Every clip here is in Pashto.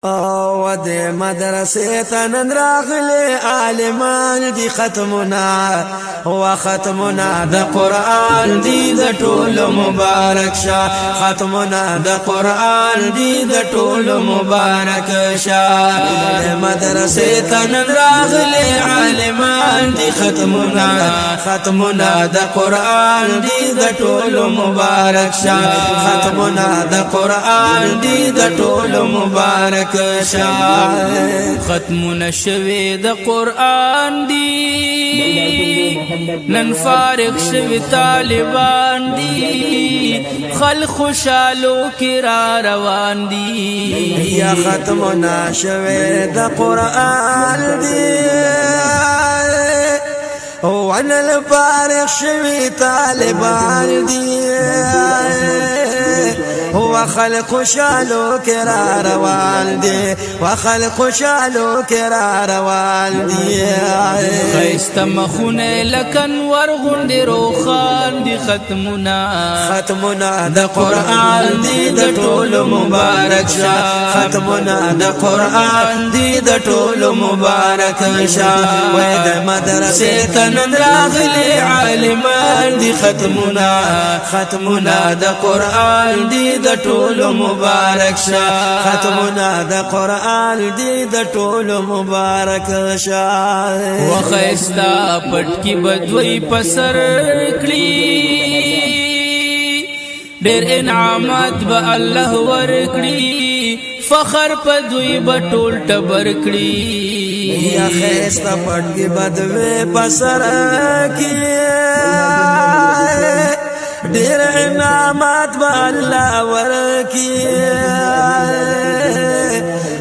او د مدرسې ته نن راغلي عالمان دي ختمنا هو ختمنا د قرآن دي د ټولو مبارک شه ختمنا د قرآن دي د ټولو مبارک شه د مدرسې ته نن راغلي عالمان دي ختمنا د قرآن دي د ټولو مبارک شه ختمنا د قرآن دي د ټولو مبارک ختمنا شوی د قرآن دی نن فارغ شوی طالبان دی خلق خوشالو کی را روان دی یا ختمنا شوی د قرآن دی وانا الفارغ شوی طالبان دی هو خلق خوشالو کرا روان دی وخلق خوشالو کرا روان دی خیست مخونه لکن ورغون دی روخان دی ختمنا د قرآن دی د ټولو مبارک شه ختمنا د قرآن دی د ټولو مبارک شه وای د مدرسې ته نن راغلي عالمان دی ختمنا د قرآن دی د ټولو مبارک شه ختمنا د قرآن دی د ټولو مبارک شه وخیستا پټ کی بدوی پسر کړي ډېر انعامات به الله ورکړي فخر په دوی بټول ټبر کړي یا خیستا پټ کی بدوی پسر کړي ډېر انعامات به الله ورکړي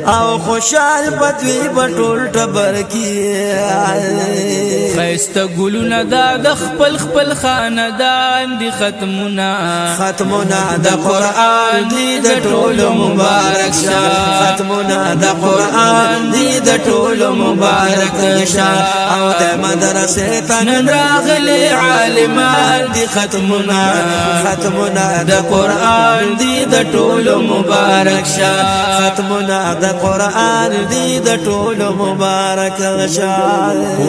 او خوشحال بدوی بټول ټبر کړي خیسته ګلونه دا د خپل خاندان دي ختمنا د قرآن دی د ټولو مبارک شه ختمنا د قرآن دی د ټولو مبارک شه او د مدرسې ته نن راغلي عالمان دي ختمنا د قرآن دی د ټولو مبارک شه ختمنا د قرآن دی د ټولو مبارک شه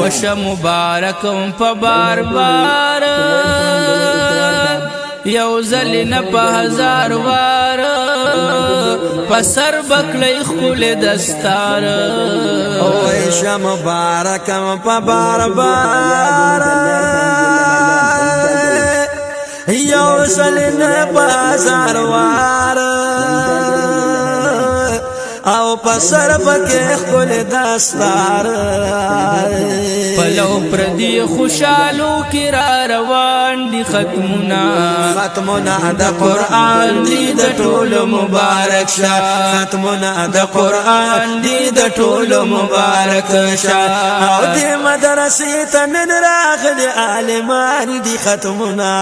وشه مبارکم په بار یو ځل نه په هزار وار پسر بکلی خپل دستار وشه مبارکم په بار یو ځل نه په هزار وار او پسر بکې خپل دستار پلو پردی خوشالو کی را روان دی ختمنا د قرآن دی د ټولو مبارک شه ختمنا د قرآن دی د ټولو مبارک شه او د مدرسې ته نن راغلي عالمان دی ختمنا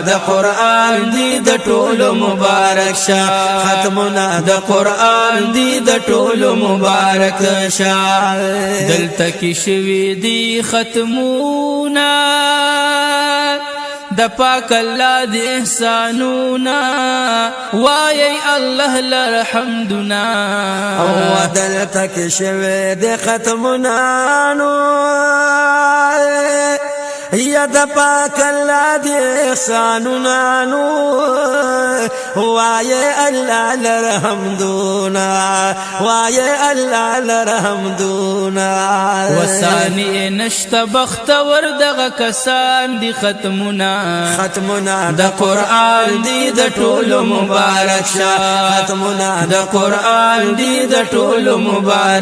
د قرآن دی د ټولو مبارک شه ختمنا د قرآن دی د ټولو مبارک شه دلته کې شوي دي ختمونه د پاک الله د احسانونه وایي الله لرحمدنا او دلته کې شوي دي ختمونه یا د پاک الله د احسانونو وایي الله لرحمدنا وایي الله لرحمدنا وسانی نشت بختور دغه کسان دي ختمنا د قرآن دی د ټولو مبارک شه ختمنا د قرآن دی د ټولو مبارک